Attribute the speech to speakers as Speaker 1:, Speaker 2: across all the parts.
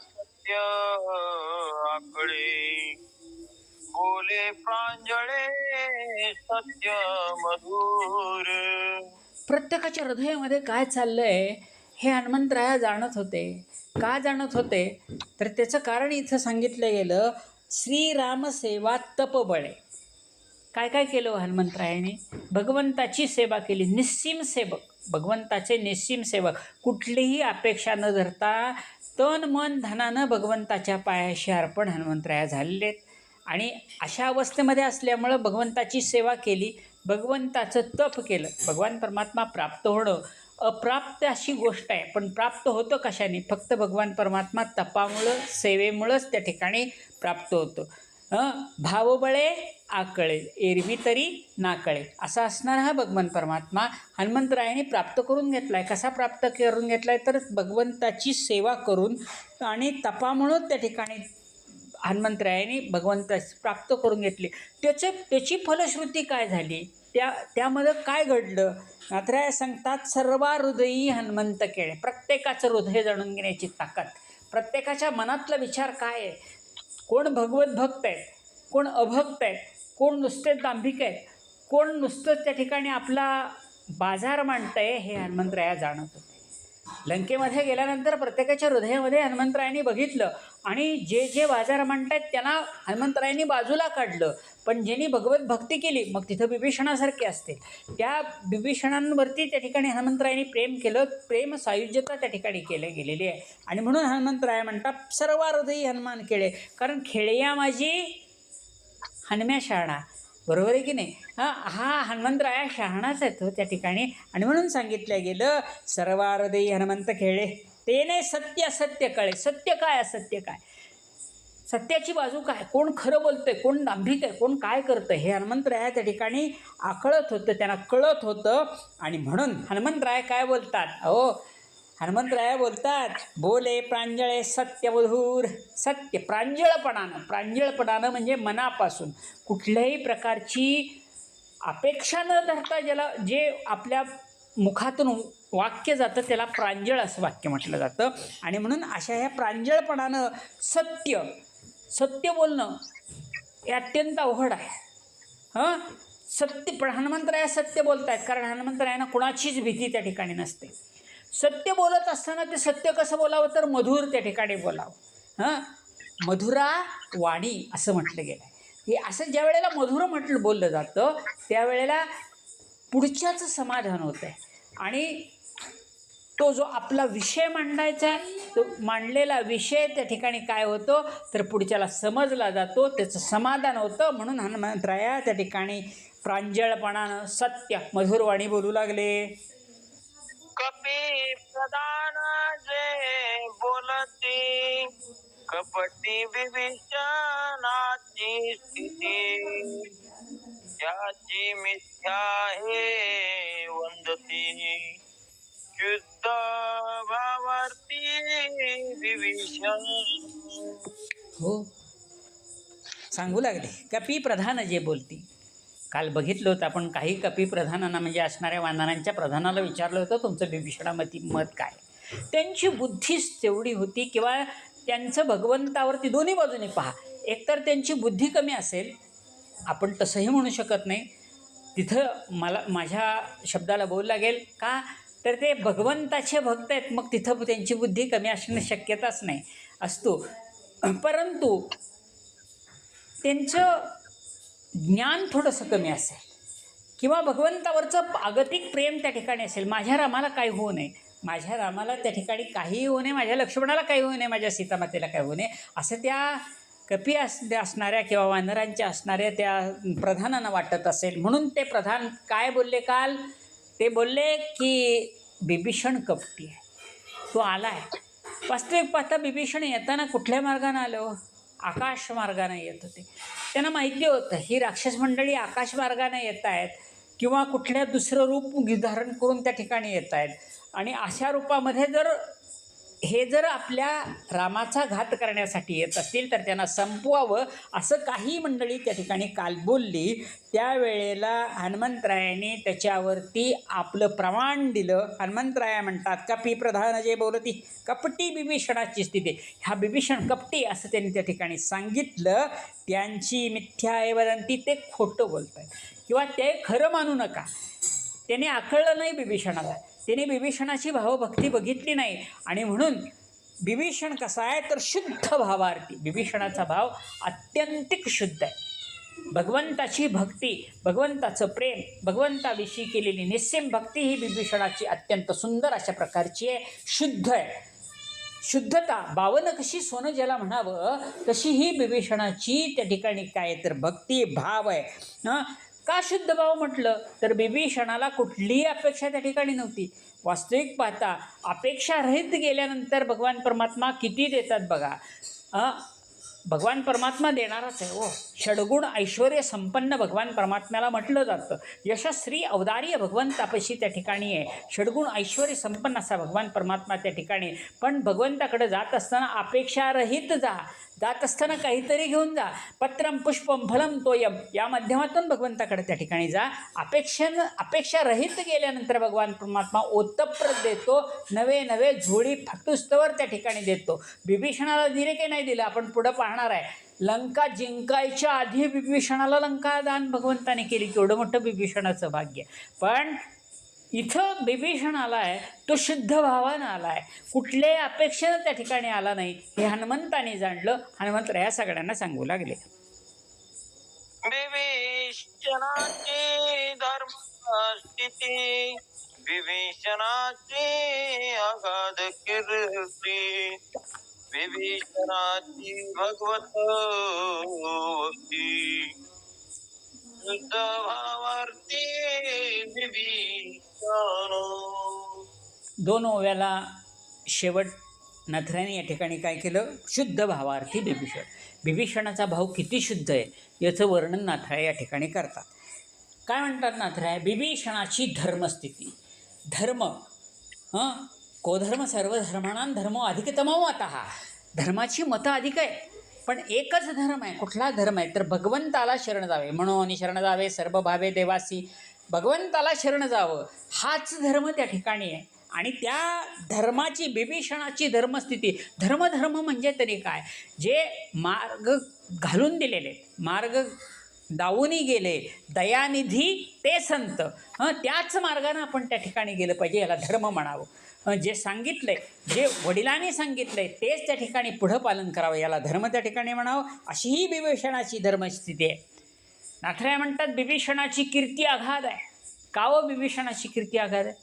Speaker 1: सत्य आकळे, बोले प्रांजळे सत्य मधुर.
Speaker 2: प्रत्येकाच्या हृदयामध्ये काय चाललंय हे हनुमंतराया जाणत होते. का जाणत होते तर त्याचं कारण इथं सांगितलं गेलं. श्रीरामसेवा तपबळे. काय काय केलं हनुमंतरायाने? भगवंताची सेवा केली. निस्सीम सेवक, भगवंताचे निस्सीम सेवक, कुठलीही अपेक्षा न धरता तन मन धनानं भगवंताच्या पायाशी अर्पण हनुमंतराया झालेले आहेत. आणि अशा अवस्थेमध्ये असल्यामुळं भगवंताची सेवा केली, भगवंताचं तप केलं. भगवान परमात्मा प्राप्त होणं अप्राप्त अशी गोष्ट आहे, पण प्राप्त होतं कशाने? फक्त भगवान परमात्मा तपामुळं, सेवेमुळंच त्या ठिकाणी प्राप्त होतं. भावबळे आकळे, एरवी तरी नाकळे, असा असणारा हा भगवान परमात्मा हनुमंतरायाने प्राप्त करून घेतला आहे. कसा प्राप्त करून घेतला आहे तर भगवंताची सेवा करून आणि तपामुळं त्या ठिकाणी हनुमंतरायाने भगवंताची प्राप्त करून घेतली. त्याची फलश्रुती काय झाली? त्यामध्ये काय घडलं? नाथराय सांगतात, सर्व हृदयी हनुमंत केळे. प्रत्येकाचं हृदय जाणून घेण्याची ताकद, प्रत्येकाच्या मनातला विचार काय आहे, कोण भगवत भक्त आहेत, कोण अभक्त आहेत, कोण नुसते दांभिक आहेत, कोण नुसतंच त्या ठिकाणी आपला बाजार मांडतंय, हे हनुमंतराया जाणत होते. लंकेमध्ये गेल्यानंतर प्रत्येकाच्या हृदयामध्ये हनुमंतरायांनी बघितलं आणि जे जे बाजार मांडतायत त्यांना हनुमंतरायांनी बाजूला काढलं. पण ज्यांनी भगवत भक्ती केली, मग तिथं बिभीषणासारखे असते, त्या बिभीषणांवरती त्या ठिकाणी हनुमंतरायांनी प्रेम केलं. प्रेम सायुज्यता त्या ठिकाणी केली गेलेली आहे. आणि म्हणून हनुमंतराय म्हणतात, सर्व हृदयी हनुमान केळे. कारण खेळया माझी हनुम्या शहाणा, बरोबर आहे की नाही? हा हनुमंतराया शहाणाच आहे तो त्या ठिकाणी. आणि म्हणून सांगितलं गेलं, सर्व हृदयी हनुमंत खेळे, तेने सत्य असत्य कळे. सत्य काय, असत्य काय, सत्याची बाजू काय, कोण खरं बोलतंय, कोण दांभिक आहे, कोण काय करतं, हे हनुमंतराया त्या ठिकाणी आकळत होतं, त्यांना कळत होतं. आणि म्हणून हनुमंतराय काय बोलतात? हनुमंतराया बोलतात, बोले प्रांजळे सत्यमधूर. सत्य प्रांजळपणानं म्हणजे मनापासून, कुठल्याही प्रकारची अपेक्षा न धरता जे आपल्या मुखातून वाक्य जातं त्याला प्रांजळ असं वाक्य म्हटलं जातं. आणि म्हणून अशा ह्या प्रांजळपणानं सत्य बोलणं हे अत्यंत अवघड आहे. सत्य, पण हनुमंतराया सत्य बोलत आहेत, कारण हनुमंतरायांना कुणाचीच भीती त्या ठिकाणी नसते. सत्य बोलत असताना ते सत्य कसं बोलावं तर मधुर त्या ठिकाणी बोलावं. मधुरा वाणी असं म्हटलं गेलं आहे. हे असं ज्या वेळेला मधुर बोललं जातं त्यावेळेला पुढच्याचं समाधान होतं आहे. आणि तो जो आपला विषय मांडायचा तो मांडलेला विषय त्या ठिकाणी काय होतो तर पुढच्याला समजला जातो, त्याचं समाधान होतं. म्हणून हनुमंतराया त्या ठिकाणी प्रांजळपणानं सत्य मधुरवाणी बोलू लागले.
Speaker 1: कपी प्रधान जे बोलती, कपटी विभीषणाची स्थिती, त्याची मिथ्या हे वंदती, शुद्ध भावार्थी विभीषण.
Speaker 2: हो, सांगू लागले कपी प्रधान जे बोलती. काल बघितलं होतं आपण, काही कपी प्रधानांना म्हणजे असणाऱ्या वानरांच्या प्रधानाला विचारलं होतं तुमचं बिभीषणामती मत काय. त्यांची बुद्धीच तेवढी होती, किंवा त्यांचं भगवंतावरती दोन्ही बाजूने पहा, एकतर त्यांची बुद्धी कमी असेल, आपण तसंही म्हणू शकत नाही. तिथं माझ्या शब्दाला बोल लागेल का तर ते भगवंताचे भक्त आहेत, मग तिथं त्यांची बुद्धी कमी असणं शक्यताच नाही असतो. परंतु त्यांचं ज्ञान थोडंसं कमी असेल, किंवा भगवंतावरचं आगतिक प्रेम त्या ठिकाणी असेल. माझ्या रामाला काही होऊ नये, माझ्या रामाला त्या ठिकाणी काहीही होऊ नये, माझ्या लक्ष्मणाला काही होऊ नये, माझ्या सीतामातेला काही होऊ नये, असं त्या कपी असणाऱ्या किंवा वानरांच्या असणाऱ्या त्या प्रधानांना वाटत असेल. म्हणून ते प्रधान काय बोलले काल? ते बोलले की बिभीषण कपटी आहे, तो आला आहे. वास्तविक पाहता बिभीषण येताना कुठल्या मार्गाने आलं? आकाश मार्गाने येत होते. त्यांना माहिती होतं ही राक्षस मंडळी आकाश मार्गाने येत आहेत, किंवा कुठल्या दुसरं रूप धारण करून त्या ठिकाणी येत आहेत. आणि अशा रूपामध्ये जर हे जर आपल्या रामाचा घात करण्यासाठी येत असतील तर त्यांना संपवावं असं काही मंडळी त्या ठिकाणी काल बोलली. त्यावेळेला हनुमंतरायाने त्याच्यावरती आपलं प्रमाण दिलं. हनुमंतराया म्हणतात, कपी प्रधान जे बोलती कपटी बिभीषणाची स्थिती. ह्या बिभीषण कपटी असं त्यांनी त्या ठिकाणी सांगितलं. त्यांची मिथ्या वदंती, ते खोटं बोलत आहेत किंवा ते खरं मानू नका. त्याने आकळलं नाही बिभीषणाला, त्याने बिभीषणाची भावभक्ती बघितली नाही. आणि म्हणून बिभीषण कसा आहे तर शुद्ध भावार्थी. बिभीषणाचा भाव अत्यंतिक शुद्ध आहे. भगवंताची भक्ती, भगवंताचं प्रेम, भगवंताविषयी केलेली निस्सीम भक्ती ही बिभीषणाची अत्यंत सुंदर अशा प्रकारची आहे, शुद्ध आहे. शुद्धता, बावन कशी सोनं ज्याला म्हणावं तशी ही बिभीषणाची त्या ठिकाणी काय तर भक्ती भाव आहे. का शुद्ध भाव म्हटलं तर बिभीषणाला कुठलीही अपेक्षा त्या ठिकाणी नव्हती. वास्तविक पाहता अपेक्षारहित गेल्यानंतर भगवान परमात्मा किती देतात बघा. भगवान परमात्मा देणारच आहे. षडगुण ऐश्वर्य संपन्न भगवान परमात्म्याला म्हटलं जातं. यशस्वी अवदार्य भगवंतापाशी त्या ठिकाणी आहे. षडगुण ऐश्वर्य संपन्न असा भगवान परमात्मा त्या ठिकाणी. पण भगवंताकडे जात असताना अपेक्षारहित जा, जात असताना काहीतरी घेऊन जा. पत्रम पुष्पम फलम तोयम या माध्यमातून भगवंताकडे त्या ठिकाणी जा. अपेक्षारहित गेल्यानंतर भगवान परमात्मा ओतप्रत देतो, नवे नवे झोळी फाटूस्तवर त्या ठिकाणी देतो. बिभीषणाला दिले की नाही दिलं आपण पुढं पाहणार आहे. लंका जिंकायच्या आधी बिभीषणाला लंका दान भगवंताने केली. केवढं मोठं बिभीषणाचं भाग्य. पण इथं बिभीषण आला आहे तो शुद्ध भावानं आला आहे, कुठल्याही अपेक्षेनं त्या ठिकाणी आला नाही. हे हनुमंताने जाणलं. हनुमंत या सगळ्यांना सांगू लागले.
Speaker 1: विभीषणाची धर्मस्थिती, विभीषणाची अगाध कीर्ती, विभीषणाची भगवत भक्ती, शुद्ध भावार्थी विभीषण.
Speaker 2: दोन ओव्याला शेवट नाथरायाने या ठिकाणी काय केलं, शुद्ध भावार्थी बिभीषण. बिभीषणाचा भाव किती शुद्ध आहे याचं वर्णन नाथराय या ठिकाणी करतात. काय म्हणतात नाथराय, बिभीषणाची धर्मस्थिती. धर्म कोधर्म सर्वधर्माणां धर्मो अधिकतमो मतः. धर्माची मतं अधिक आहे, पण एकच धर्म आहे. कुठला धर्म आहे तर भगवंताला शरण जावे. म्हणून शरण जावे सर्व भावे देवासी. भगवंताला शरण जावं हाच धर्म त्या ठिकाणी आहे. आणि त्या धर्माची, बिभीषणाची धर्मस्थिती. धर्म म्हणजे तरी काय, जे मार्ग घालून दिलेले, मार्ग दावूनी गेले दयानिधी ते संत, त्याच मार्गाने आपण त्या ठिकाणी गेलं पाहिजे, याला धर्म म्हणावं. जे सांगितलंय, जे वडिलांनी सांगितलंय तेच त्या ठिकाणी पुढं पालन करावं, याला धर्म त्या ठिकाणी म्हणावं. अशी ही बिभीषणाची धर्मस्थिती आहे. नाथराय म्हणतात बिभीषणाची कीर्ती आघाद आहे. का व बिभीषणाची कीर्ती आघाद आहे?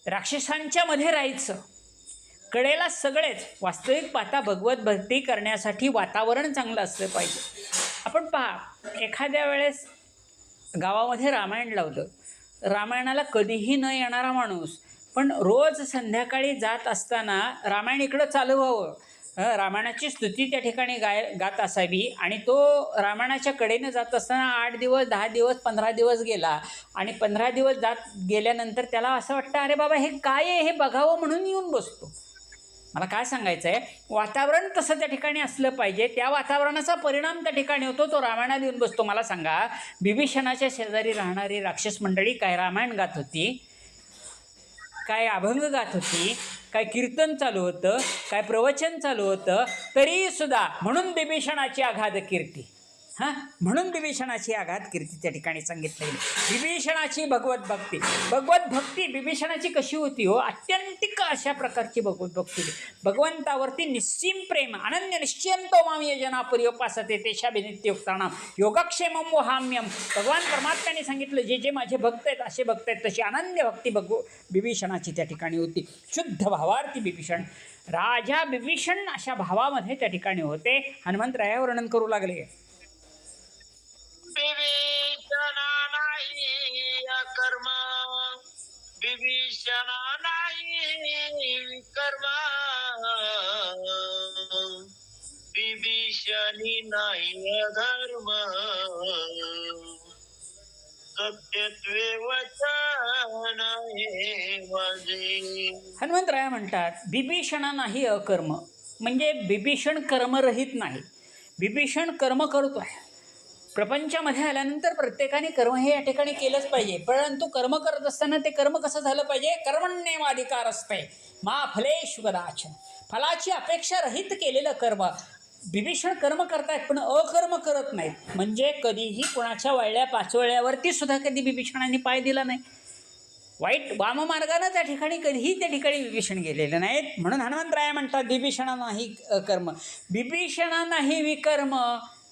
Speaker 2: राक्षसांच्या मध्ये राहायचं, कडेला सगळेच. वास्तविक पाहता भगवत भक्ती करण्यासाठी वातावरण चांगलं असलं पाहिजे. आपण पहा, एखाद्या वेळेस गावामध्ये रामायण लावलं, रामायणाला कधीही न येणारा माणूस पण रोज संध्याकाळी जात असताना रामायण इकडं चालू व्हावं, रामायणाची स्तुती त्या ठिकाणी गात असावी. आणि तो रामायणाच्या कडेनं जात असताना 8 दिवस 10 दिवस 15 दिवस गेला आणि 15 दिवस जात गेल्यानंतर त्याला असं वाटतं अरे बाबा हे काय आहे हे बघावं म्हणून येऊन बसतो. मला काय सांगायचं आहे, वातावरण तसं त्या ठिकाणी असलं पाहिजे. त्या वातावरणाचा परिणाम त्या ठिकाणी होतो, तो रामायणात येऊन बसतो. मला सांगा, बिभीषणाच्या शेजारी राहणारी राक्षस मंडळी काय रामायण गात होती, काय अभंग गात होती, काय कीर्तन चालू होतं, काय प्रवचन चालू होतं, तरीसुद्धा म्हणून बिभीषणाची अगाध कीर्ती. म्हणून बिभीषणाची अगाध कीर्ती त्या ठिकाणी सांगितलेली. बिभीषणाची भगवत भक्ती. भगवत भक्ती बिभीषणाची कशी होती हो, अत्यंतिक अशा प्रकारची भगवत भक्ती. भगवंतावरती निस्सीम प्रेम. अनन्य निश्चयंतो माम ये जनापुरी उपासते तेषाभिनित्युक्तानां योगक्षेमं वहाम्यम. भगवान परमात्म्याने सांगितलं जे जे माझे भक्त आहेत असे भक्त आहेत, तशी अनन्य भक्ती बिभीषणाची त्या ठिकाणी होती. शुद्ध भावार्थी बिभीषण, राजा बिभीषण अशा भावामध्ये त्या ठिकाणी होते. हनुमंतराया वर्णन करू लागले.
Speaker 1: विभीषणा नाही कर्मा, विभीषणा नाही कर्मा, विभीषणी नाही धर्म, सत्यत्वे वचन हे माझे.
Speaker 2: हनुमंतराय म्हणतात बिभीषणा नाही अकर्म, म्हणजे बिभीषण कर्मरहित नाही. बिभीषण कर्म करतो आहे. प्रपंचामध्ये आल्यानंतर प्रत्येकाने कर्म हे या ठिकाणी केलंच पाहिजे, परंतु कर्म करत असताना ते कर्म कसं झालं पाहिजे? कर्मण्येवाधिकार असते मा फलेषु कदाचन, फलाची अपेक्षा रहित केलेलं कर्म. बिभीषण कर्म करतायत पण अकर्म करत नाहीत, म्हणजे कधीही कोणाच्या वळल्या पाचवळ्यावरती सुद्धा कधी बिभीषणाने पाय दिला नाही. वाईट वाममार्गानं त्या ठिकाणी कधीही त्या ठिकाणी विभीषण गेलेले नाहीत. म्हणून हनुमंतराय म्हणतात बिभीषणा नाही कर्म, बिभीषणा नाही विकर्म.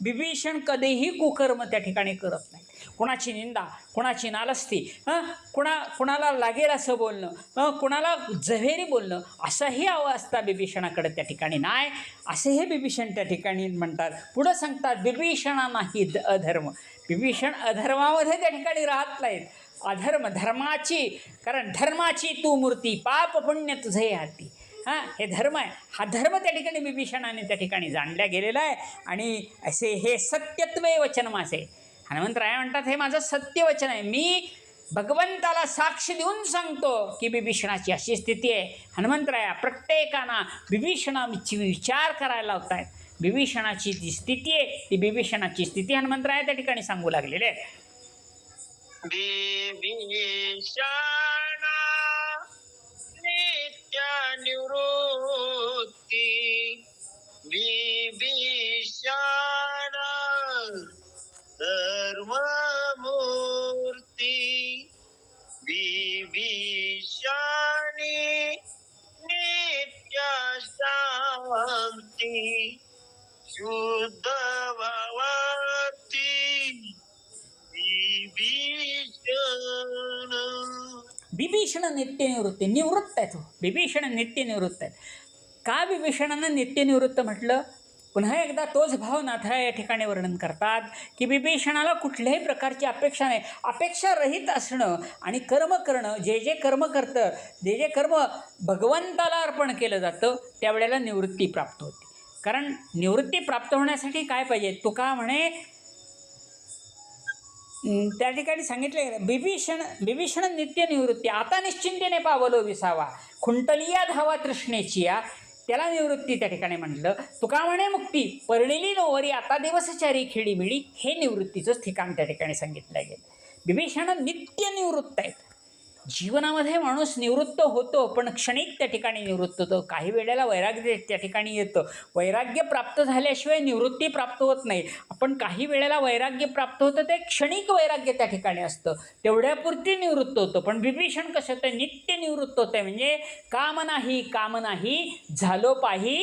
Speaker 2: बिभीषण कधीही कुकर्म त्या ठिकाणी करत नाही. कुणाची निंदा, कुणाची नालस्ती, कुणाला लागेल असं बोलणं, कुणाला जव्हेरी बोलणं, असाही अवस्था बिभीषणाकडे त्या ठिकाणी नाही, असे हे बिभीषण त्या ठिकाणी म्हणतात. पुढं सांगतात बिभीषणा नाही अधर्म. बिभीषण अधर्मामध्ये त्या ठिकाणी राहत नाहीत. अधर्म धर्माची, कारण धर्माची तू मूर्ती, पाप पुण्य तुझे हाती. हे धर्म आहे. हा धर्म त्या ठिकाणी बिभीषणाने त्या ठिकाणी जाणल्या गेलेला आहे. आणि असे हे सत्यत्वे वचन माझे. हनुमंतराय म्हणतात हे माझं सत्य वचन आहे. मी भगवंताला साक्ष देऊन सांगतो की बिभीषणाची अशी स्थिती आहे. हनुमंतराया प्रत्येकांना बिभीषणाची विचार करायला लावत आहेत. बिभीषणाची जी स्थिती आहे ती बिभीषणाची स्थिती हनुमंतराया त्या ठिकाणी सांगू लागलेले आहे.
Speaker 1: बिभीषणा नित्य निवृत्ती, बिभीषणा धर्ममूर्ती, बिभीषणी नित्य शांती, शुद्ध भावार्थी बिभीषण.
Speaker 2: बिभीषण नित्यनिवृत्ती, निवृत्त आहे तो. बिभीषण नित्यनिवृत्त आहेत. का बिभीषणानं नित्यनिवृत्त म्हटलं? पुन्हा एकदा तोच भाव नाथराय या ठिकाणी वर्णन करतात की बिभीषणाला कुठल्याही प्रकारची अपेक्षा नाही. अपेक्षा रहित असणं आणि कर्म करणं, जे जे कर्म करतं, जे जे कर्म भगवंताला अर्पण केलं जातं त्यावेळेला निवृत्ती प्राप्त होते. कारण निवृत्ती प्राप्त होण्यासाठी काय पाहिजे? तुका म्हणे त्या ठिकाणी सांगितलं गेलं बिभीषण नित्यनिवृत्ती, आता निश्चिंतेने पावलो विसावा, खुंटलिया धावा तृष्णेची या, त्याला निवृत्ती त्या ठिकाणी म्हटलं. तुका म्हणे मुक्ती, परळिली नोवरी आता दिवसचारी खेळीमिळी, हे निवृत्तीचंच ठिकाण त्या ठिकाणी सांगितलं गेलं. बिभीषण नित्य निवृत्त आहेत. जीवनामध्ये माणूस निवृत्त होतो पण क्षणिक त्या ठिकाणी निवृत्त होतो. काही वेळेला वैराग्य त्या ठिकाणी येतं. वैराग्य प्राप्त झाल्याशिवाय निवृत्ती प्राप्त होत नाही. आपण काही वेळेला वैराग्य प्राप्त होतं ते क्षणिक वैराग्य त्या ठिकाणी असतं, तेवढ्यापुरती निवृत्त होतं. पण बिभीषण कसं होतं? नित्य निवृत्त होतं. म्हणजे काम नाही झालो पाही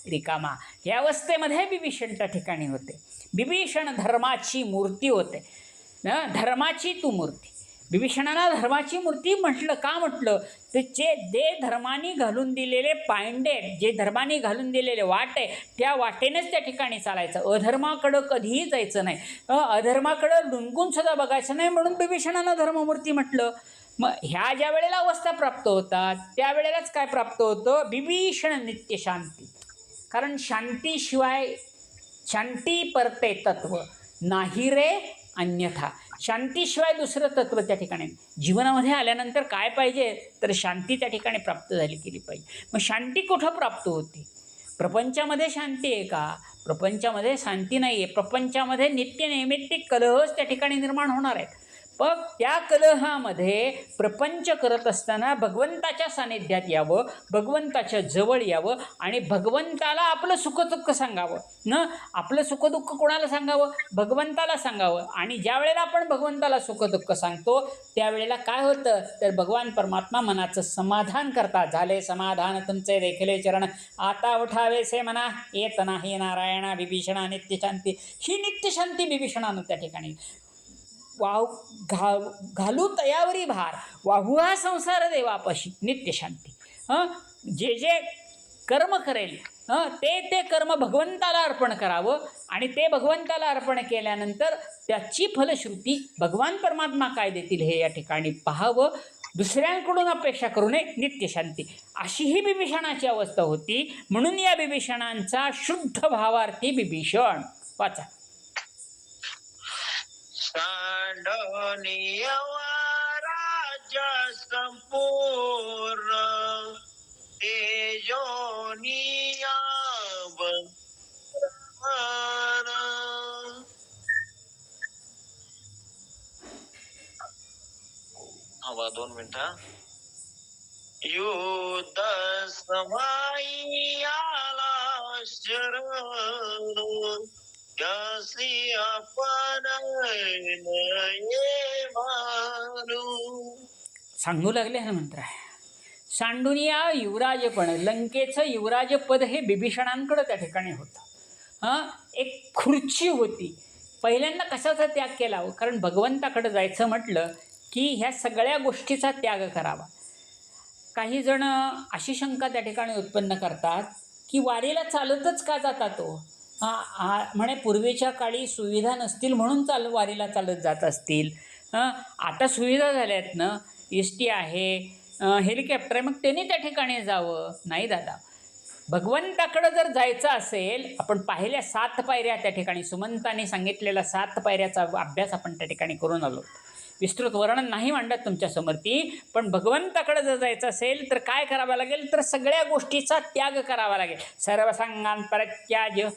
Speaker 2: रिकामा, या अवस्थेमध्ये बिभीषण त्या ठिकाणी होते. बिभीषण धर्माची मूर्ती होते ना, धर्माची तू मूर्ती. बिभीषणाला धर्माची मूर्ती म्हटलं का? म्हटलं त्याचे जे धर्माने घालून दिलेले पायंडे, जे धर्माने घालून दिलेले वाट आहे त्या वाटेनेच त्या ठिकाणी चालायचं. अधर्माकडं कधीही जायचं नाही, अधर्माकडं डुंकून सुद्धा बघायचं नाही, म्हणून बिभीषणाला धर्ममूर्ती म्हटलं. मग ह्या ज्या वेळेला अवस्था प्राप्त होतात त्यावेळेलाच काय प्राप्त होतं? बिभीषण नित्य शांती. कारण शांतीशिवाय, शांती परते तत्व नाही रे अन्यथा, शांतीशिवाय दुसरं तत्व त्या ठिकाणी. जीवनामध्ये आल्यानंतर काय पाहिजे? तर शांती त्या ठिकाणी प्राप्त झाली केली पाहिजे. मग शांती कुठं प्राप्त होती? प्रपंचामध्ये शांती आहे का? प्रपंचामध्ये शांती नाही आहे. प्रपंचामध्ये नित्यनैमित्तिक कलहच त्या ठिकाणी निर्माण होणार आहेत. पण त्या कलहामध्ये प्रपंच करत असताना भगवंताच्या सानिध्यात यावं, भगवंताच्या जवळ यावं आणि भगवंताला आपलं सुखदुःख सांगावं न. आपलं सुखदुःख कोणाला सांगावं? भगवंताला सांगावं. आणि ज्या वेळेला आपण भगवंताला सुखदुःख सांगतो त्यावेळेला काय होतं? तर भगवान परमात्मा मनाचं समाधान करतात. झाले समाधान तुमचे देखले चरण, आता उठावेसे म्हणा येत नाही नारायणा बिभीषणा नित्यशांती. ही नित्यशांती बिभीषणानं त्या ठिकाणी घालू तयावरी भार, वाहू हा संसार देवापाशी नित्यशांती. जे जे कर्म करेल ते कर्म भगवंताला अर्पण करावं आणि ते भगवंताला अर्पण केल्यानंतर त्याची फलश्रुती भगवान परमात्मा काय देतील हे या ठिकाणी पाहावं. दुसऱ्यांकडून अपेक्षा करू नये. नित्यशांती अशी ही बिभीषणाची अवस्था होती. म्हणून या बिभीषणांचा शुद्ध भावार्थी बिभीषण वाचा.
Speaker 1: सांडोनियवा राज्य संपूर्ण तेजोनिया बंधुरावण. हवा 2 मिनिटं. युद्ध समाई आला शरण जसी आपण नये मानू.
Speaker 2: सांगू लागले हनुमंतराय. सांडुनिया युवराजपण, लंकेचं युवराजपद हे बिभीषणांकडं त्या ठिकाणी होतं. एक खुर्ची होती. पहिल्यांदा कशाचा त्याग केला हो? कारण भगवंताकडं जायचं म्हटलं की ह्या सगळ्या गोष्टीचा त्याग करावा. काही जण अशी शंका त्या ठिकाणी उत्पन्न करतात की वारीला चालतच का जाता तो? म्हणे पूर्वीच्या काळी सुविधा नसतील म्हणून वारीला चालत जात असतील. आता सुविधा झाल्या आहेत ना, एस.टी. आहे, हेलिकॉप्टर आहे, मग त्यांनी त्या ठिकाणी जावं. नाही दादा, भगवंताकडं जर जायचं असेल, आपण पाहिल्या 7 पायऱ्या त्या ठिकाणी सुमंताने सांगितलेला 7 पायऱ्याचा अभ्यास आपण त्या ठिकाणी करून आलो. विस्तृत वर्णन नाही मांडत तुमच्यासमोर ती, पण भगवंताकडे जर जायचं असेल तर काय करावं लागेल? तर सगळ्या गोष्टीचा त्याग करावा लागेल. सर्वसंगान परित्याज्य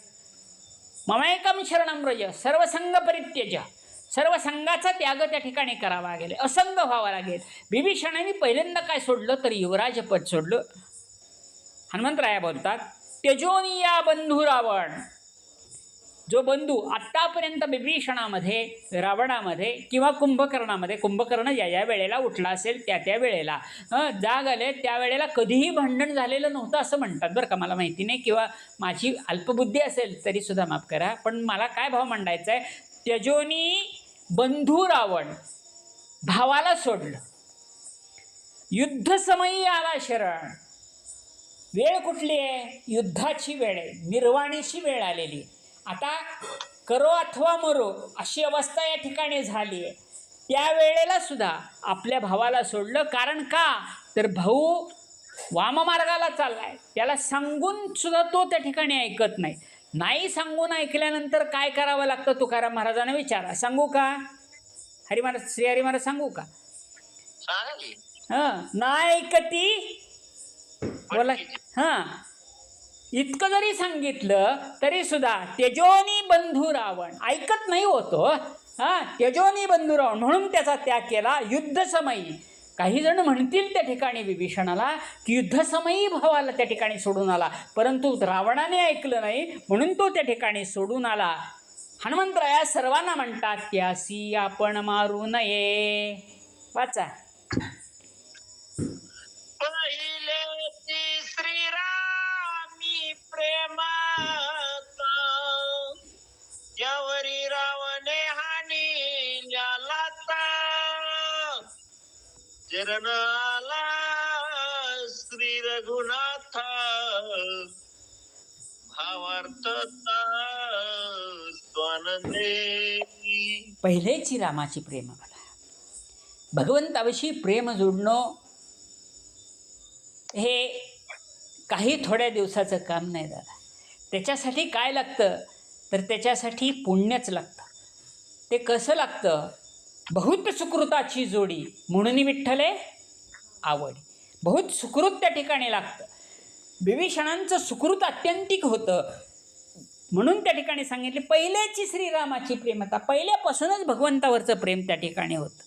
Speaker 2: ममैकं शरणं व्रज, सर्वसंग परित्यज्य, सर्व संघाचा त्याग त्या ठिकाणी करावा लागेल, असंग व्हावा लागेल. बिभीषणाने पहिल्यांदा काय सोडलं? तर युवराजपद सोडलं. हनुमंतराया बोलतात, त्यजोनिया बंधू रावण. जो बंधू आत्तापर्यंत बिभीषणामध्ये, रावणामध्ये किंवा कुंभकर्णामध्ये, कुंभकर्ण ज्या वेळेला उठला असेल त्या वेळेला जाग आले, त्यावेळेला कधीही भांडण झालेलं नव्हतं असं म्हणतात. बरं का, मला माहिती नाही किंवा माझी अल्पबुद्धी असेल तरीसुद्धा माफ करा, पण मला काय भाव मांडायचा आहे? त्यजोनी बंधू रावण, भावाला सोडलं. युद्धसमयी आला शरण. वेळ कुठली आहे? युद्धाची वेळ आहे, निर्वाणीची वेळ आलेली. आता करो अथवा मरो अशी अवस्था या ठिकाणी झाली आहे. त्यावेळेला सुद्धा आपल्या भावाला सोडलं. कारण का? तर भाऊ वाममार्गाला चाललाय, त्याला सांगून सुद्धा तो त्या ठिकाणी ऐकत नाही. नाही सांगून ऐकल्यानंतर काय करावं लागतं? तुकाराम महाराजांना विचारा. सांगू का? हरी महाराज, श्री हरी महाराज सांगू का? नाही ऐकती बोला. इतकं जरी सांगितलं तरी सुद्धा त्यजोनी बंधू रावण ऐकत नाही होतो. त्यजोनी बंधू रावण म्हणून त्याचा त्याग केला युद्धसमयी. काही जण म्हणतील त्या ठिकाणी विभीषणाला की युद्धसमयी भावाला त्या ठिकाणी सोडून आला, परंतु रावणाने ऐकलं नाही म्हणून तो त्या ठिकाणी सोडून आला. हनुमंतराया सर्वांना म्हणतात, त्यासी आपण मारू नये. वाचा.
Speaker 1: प्रेमाता यावरी रावणे हानी लाता चरण आला श्री रघुनाथ भावार्थता स्वानंदे.
Speaker 2: पहिलेची रामाची प्रेम मला भगवंताविषयी प्रेम जोडणं हे काही थोड्या दिवसाचं काम नाही दादा. त्याच्यासाठी काय लागतं? तर त्याच्यासाठी पुण्यच लागतं. ते कसं लागतं? बहुत सुकृताची जोडी म्हणून विठ्ठले आवडी. बहुत सुकृत त्या ठिकाणी लागतं. बिभीषणांचं सुकृत अत्यंतिक होतं म्हणून त्या ठिकाणी सांगितले पहिल्याची श्रीरामाची प्रेमता. पहिल्यापासूनच भगवंतावरचं प्रेम त्या ठिकाणी होतं.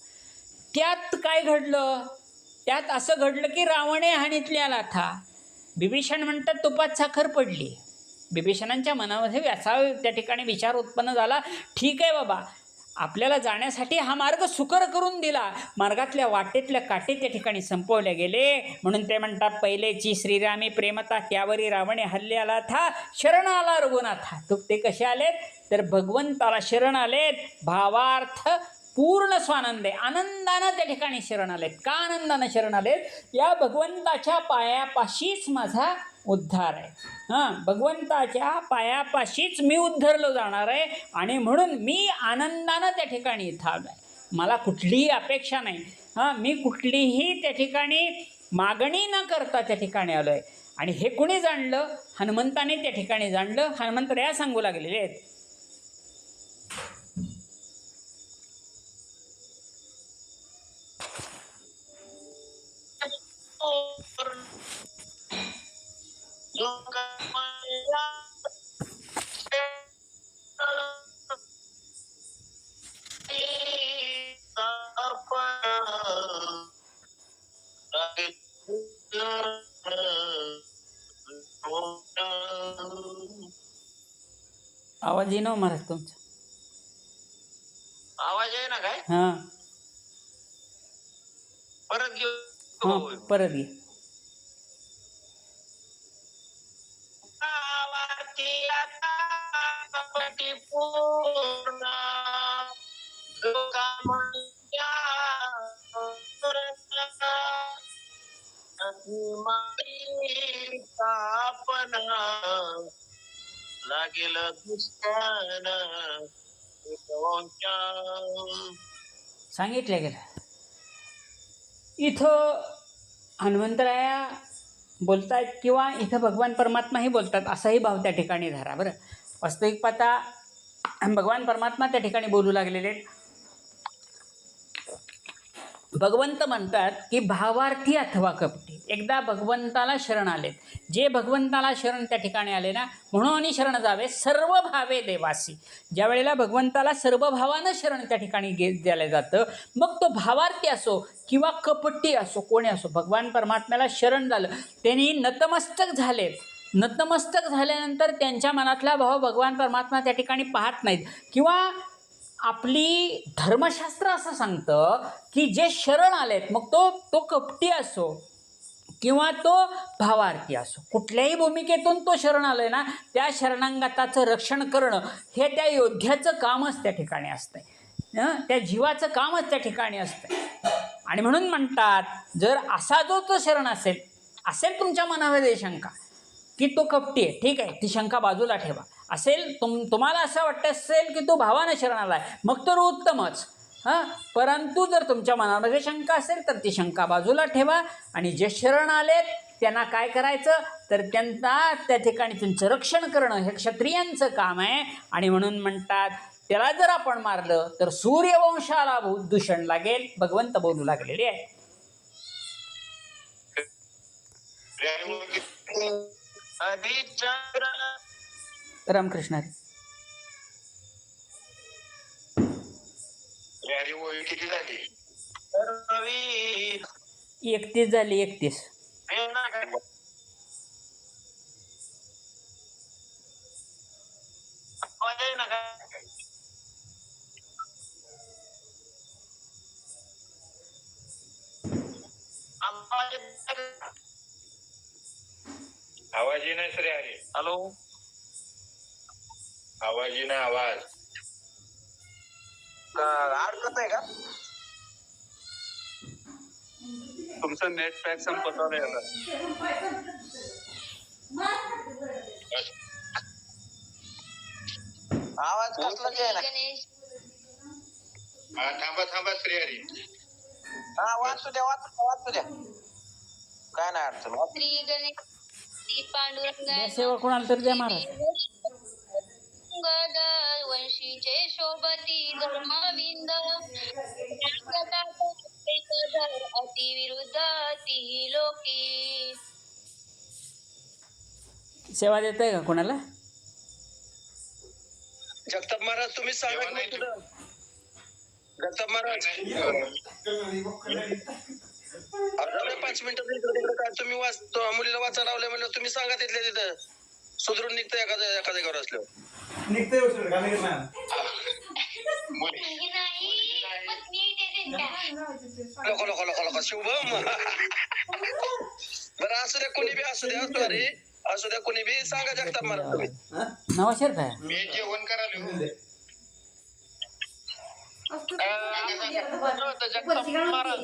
Speaker 2: त्यात काय घडलं? त्यात असं घडलं की रावणे हाणीतल्याला था. बिभीषण म्हणतात तुपात साखर पडली. बिभीषणांच्या मनामध्ये असा त्या ठिकाणी विचार उत्पन्न झाला, ठीक आहे बाबा, आपल्याला जाण्यासाठी हा मार्ग सुकर करून दिला, मार्गातल्या वाटेतल्या काटे त्या ठिकाणी संपवले गेले. म्हणून ते म्हणतात पहिलेची श्रीरामी प्रेमता त्यावरी रावणे हल्ल्याला था शरण आला रघुनाथा. ते कसे आलेत? तर भगवंताला शरण आलेत. भावार्थ पूर्ण स्वानंद आहे, आनंदानं त्या ठिकाणी शरण आलेत. का आनंदानं शरण आलेत? या भगवंताच्या पायापाशीच माझा उद्धार आहे. भगवंताच्या पायापाशीच मी उद्धरलो जाणार आहे आणि म्हणून मी आनंदानं त्या ठिकाणी इथं आलो आहे. मला कुठलीही अपेक्षा नाही. मी कुठलीही त्या ठिकाणी मागणी न करता त्या ठिकाणी आलो आहे. आणि हे कुणी जाणलं? हनुमंताने त्या ठिकाणी जाणलं. हनुमंत या सांगू लागलेले आहेत, आवाज येईना महाराज तुमचा.
Speaker 1: आवाज आहे ना काय?
Speaker 2: हां
Speaker 1: परत घेऊ.
Speaker 2: हां परत ये.
Speaker 1: गावाची आता कपटी पूर्ण लोकांच्या स्थापना लागेल दुष्काळ
Speaker 2: सांगितलं गेलं. इथं हनुमंतराया बोलतायत किंवा इथं भगवान परमात्माही बोलतात असाही भाव त्या ठिकाणी धरा. बरं, वास्तविक पाहता भगवान परमात्मा त्या ठिकाणी बोलू लागलेले आहेत. भगवंत म्हणतात की भावार्थी अथवा कपटी. एकदा भगवंताला शरण आलेत, जे भगवंताला शरण त्या ठिकाणी आले ना, म्हणून शरण जावे सर्व भावे देवासी. ज्या वेळेला भगवंताला सर्व भावानं शरण त्या ठिकाणी द्यायला जातं, मग तो भावार्थी असो किंवा कपटी असो, कोणी असो, भगवान परमात्म्याला शरण झालं, त्यांनी नतमस्तक झालेत. नतमस्तक झाल्यानंतर त्यांच्या मनातला भाव भगवान परमात्मा त्या ठिकाणी पाहत नाहीत. किंवा आपली धर्मशास्त्र असं सांगतं की जे शरण आलेत, मग तो कपटी असो किंवा तो भावार्थी असो, कुठल्याही भूमिकेतून तो शरण आलोय ना, त्या शरणांगताचं रक्षण करणं हे त्या योद्ध्याचं कामच त्या ठिकाणी असतंय. त्या जीवाचं कामच त्या ठिकाणी असतंय. आणि म्हणून म्हणतात जर असा जो तो शरण असेल तुमच्या मनामध्ये शंका की तो कपटी आहे, ठीक आहे, ती शंका बाजूला ठेवा. असेल तुम्हाला असं वाटतं असेल की तो भावानं शरण आला आहे, मग तर उत्तमच. परंतु जर तुमच्या मनामध्ये शंका असेल तर ती शंका बाजूला ठेवा. आणि जे शरण आलेत त्यांना काय करायचं तर त्यांना त्या ठिकाणी त्यांचं रक्षण करणं हे क्षत्रियांचं काम आहे. आणि म्हणून म्हणतात त्याला जर आपण मारलं तर सूर्यवंशाला दूषण लागेल. भगवंत बोलू लागलेले आहे. रामकृष्ण हरी.
Speaker 1: किती झाली?
Speaker 2: 31 झाली. 31
Speaker 1: आवाज येणार श्री हरी. हॅलो, आवाज येणार. आवाज अडकत आहे का तुमचं? नेट पॅक संपत आलंय आता. आवाज कसला घ्यायला? थांबा श्रीहरी. वाचू द्या. काय नाही अडचण.
Speaker 3: श्री गणेश पांडुरंग
Speaker 2: सेवा कोणाला तरी द्या महाराज.
Speaker 3: वंशीचे शोभती धर्मविंद अतिविरुद्ध ती लोकी.
Speaker 2: सेवा देत आहे का कोणाला?
Speaker 1: जगताप महाराज तुम्ही सांगा. जगताप महाराज 5 मिनिटं तुम्ही मुलीला वाचा लावले म्हणजे तुम्ही सांगा तिथल्या तिथं सुधरून निघतं. एखाद्या घर असल्यावर शुभम. बरं असू द्या, कोणी बी असू द्या कोणी बी सांगा जगताप महाराज तुम्ही.
Speaker 2: नवाशेर काय
Speaker 1: मी जेवण करायला जगताप महाराज